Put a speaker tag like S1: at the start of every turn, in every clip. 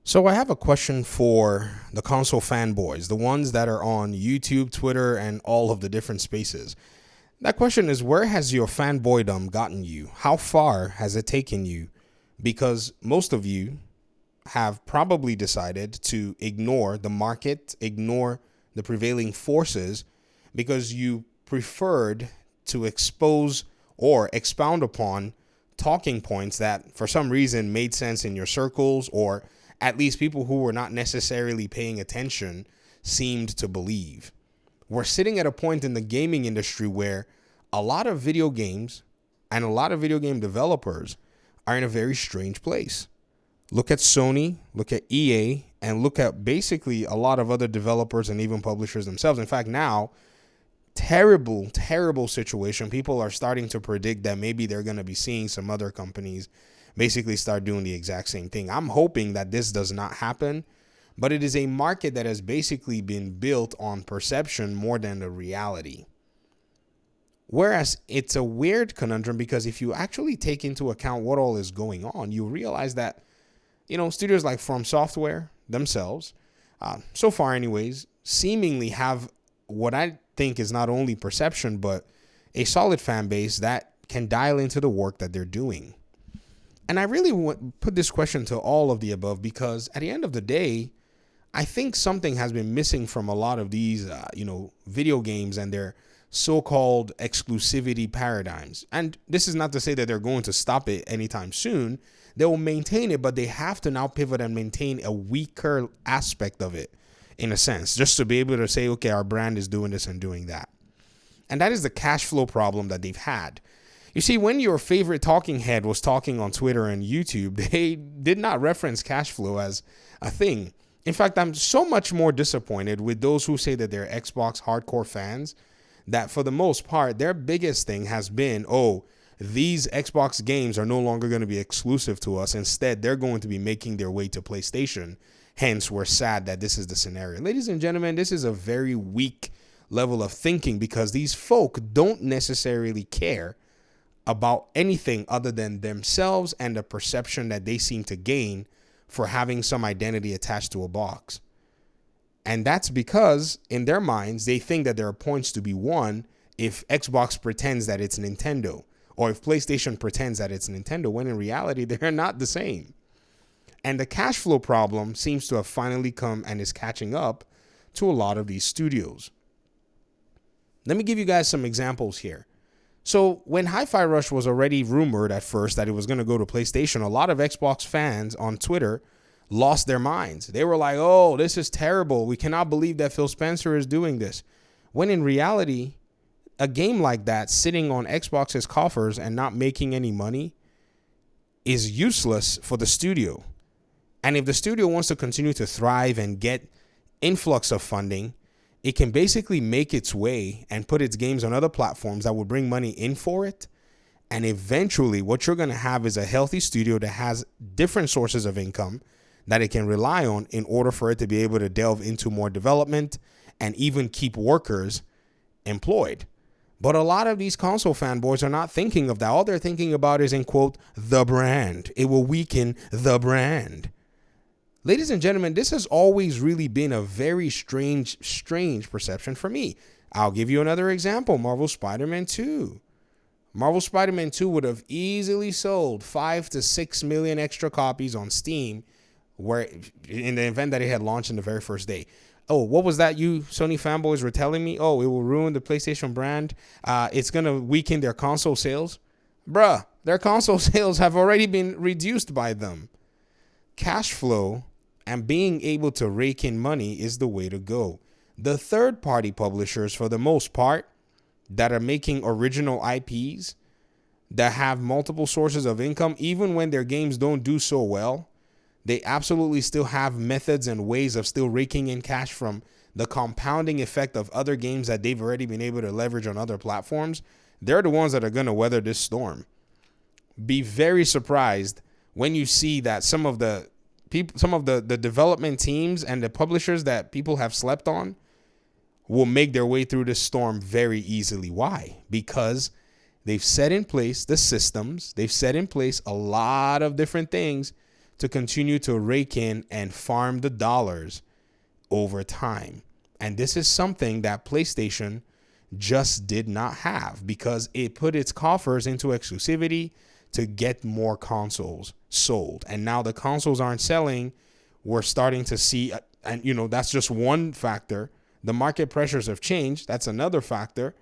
S1: So I have a question for the console fanboys, the ones that are on YouTube, Twitter, and all of the different spaces. That question is, where has your fanboydom gotten you? How far has it taken you? Because most of you have probably decided to ignore the market, ignore the prevailing forces, because you preferred to expose or expound upon talking points that for some reason made sense in your circles, or at least people who were not necessarily paying attention seemed to believe. We're sitting at a point in the gaming industry where a lot of video games and a lot of video game developers are in a very strange place. Look at Sony, look at EA, and look at basically a lot of other developers and even publishers themselves. In fact, now, terrible situation. People are starting to predict that maybe they're going to be seeing some other companies basically start doing the exact same thing. I'm hoping that this does not happen, but it is a market that has basically been built on perception more than the reality. Whereas it's a weird conundrum, because if you actually take into account what all is going on, you realize that, studios like From Software themselves, so far anyways, seemingly have what I think is not only perception, but a solid fan base that can dial into the work that they're doing. And I really put this question to all of the above because at the end of the day, I think something has been missing from a lot of these, video games and their so-called exclusivity paradigms. And this is not to say that they're going to stop it anytime soon. They will maintain it, but they have to now pivot and maintain a weaker aspect of it, in a sense, just to be able to say, okay, our brand is doing this and doing that. And that is the cash flow problem that they've had. You see, when your favorite talking head was talking on Twitter and YouTube, they did not reference cash flow as a thing. In fact, I'm so much more disappointed with those who say that they're Xbox hardcore fans, that for the most part, their biggest thing has been, these Xbox games are no longer going to be exclusive to us. Instead, they're going to be making their way to PlayStation. Hence, we're sad that this is the scenario. Ladies and gentlemen, this is a very weak level of thinking because these folk don't necessarily care about anything other than themselves and the perception that they seem to gain for having some identity attached to a box. And that's because in their minds, they think that there are points to be won if Xbox pretends that it's Nintendo, or if PlayStation pretends that it's Nintendo, when in reality, they're not the same. And the cash flow problem seems to have finally come and is catching up to a lot of these studios. Let me give you guys some examples here. So when Hi-Fi Rush was already rumored at first that it was going to go to PlayStation, a lot of Xbox fans on Twitter lost their minds. They were like, oh, this is terrible. We cannot believe that Phil Spencer is doing this. When in reality, a game like that sitting on Xbox's coffers and not making any money is useless for the studio. And if the studio wants to continue to thrive and get influx of funding, it can basically make its way and put its games on other platforms that will bring money in for it. And eventually what you're going to have is a healthy studio that has different sources of income that it can rely on in order for it to be able to delve into more development and even keep workers employed. But a lot of these console fanboys are not thinking of that. All they're thinking about is, in quote, the brand. It will weaken the brand. Ladies and gentlemen, this has always really been a very strange perception for me. I'll give you another example. Marvel Spider-Man 2. Marvel Spider-Man 2 would have easily sold 5 to 6 million extra copies on Steam, where in the event that it had launched in the very first day. Oh, what was that you Sony fanboys were telling me? Oh, it will ruin the PlayStation brand. It's going to weaken their console sales. Bruh, their console sales have already been reduced by them. Cash flow and being able to rake in money is the way to go. The third-party publishers, for the most part, that are making original IPs, that have multiple sources of income, even when their games don't do so well, they absolutely still have methods and ways of still raking in cash from the compounding effect of other games that they've already been able to leverage on other platforms. They're the ones that are going to weather this storm. Be very surprised when you see that some of the development teams and the publishers that people have slept on will make their way through this storm very easily. Why? Because they've set in place the systems. They've set in place a lot of different things to continue to rake in and farm the dollars over time. And this is something that PlayStation just did not have because it put its coffers into exclusivity to get more consoles sold. And now the consoles aren't selling. We're starting to see, and that's just one factor. The market pressures have changed. That's another factor.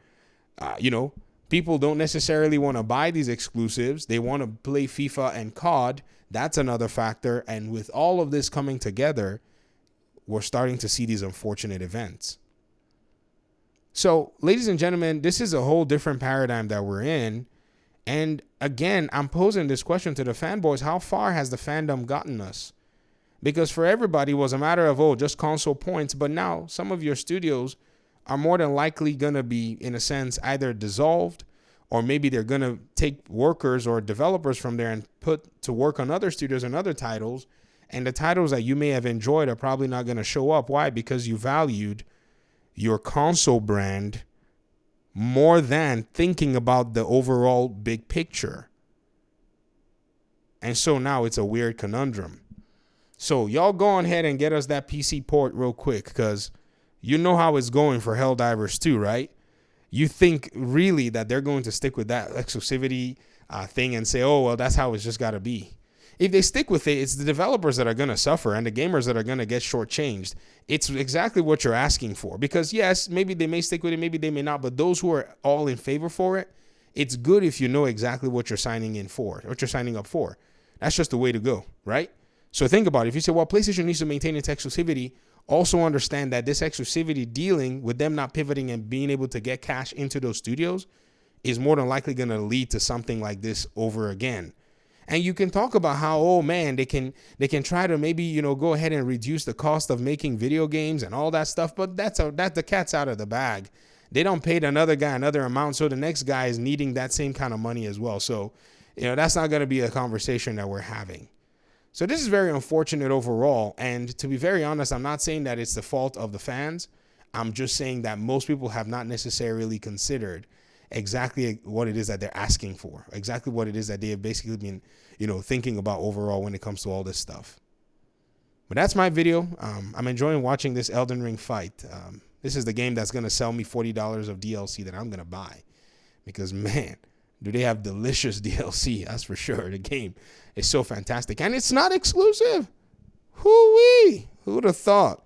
S1: People don't necessarily want to buy these exclusives. They want to play FIFA and COD. That's another factor. And with all of this coming together, we're starting to see these unfortunate events. So, ladies and gentlemen, this is a whole different paradigm that we're in. And again, I'm posing this question to the fanboys. How far has the fandom gotten us? Because for everybody, it was a matter of, just console points. But now some of your studios are more than likely going to be, in a sense, either dissolved, or maybe they're going to take workers or developers from there and put to work on other studios and other titles. And the titles that you may have enjoyed are probably not going to show up. Why? Because you valued your console brand more than thinking about the overall big picture. And so now it's a weird conundrum. So y'all go on ahead and get us that PC port real quick, because you know how it's going for Helldivers 2, right? You think really that they're going to stick with that exclusivity thing and say, that's how it's just got to be. If they stick with it, it's the developers that are going to suffer and the gamers that are going to get shortchanged. It's exactly what you're asking for. Because yes, maybe they may stick with it, maybe they may not. But those who are all in favor for it, it's good if you know exactly what you're signing in for, what you're signing up for. That's just the way to go, right? So think about it. If you say, PlayStation needs to maintain its exclusivity, also understand that this exclusivity dealing with them not pivoting and being able to get cash into those studios is more than likely going to lead to something like this over again. And you can talk about how, they can try to maybe, go ahead and reduce the cost of making video games and all that stuff. But that the cat's out of the bag. They don't pay another guy another amount. So the next guy is needing that same kind of money as well. So, that's not going to be a conversation that we're having. So this is very unfortunate overall. And to be very honest, I'm not saying that it's the fault of the fans. I'm just saying that most people have not necessarily considered exactly what it is that they're asking for, exactly what it is that they have basically been, thinking about overall when it comes to all this stuff. But that's my video. I'm enjoying watching this Elden Ring fight. This is the game that's going to sell me $40 of DLC that I'm going to buy, because man, do they have delicious DLC? That's for sure. The game is so fantastic, and it's not exclusive. Hoo-wee! Who would have thought?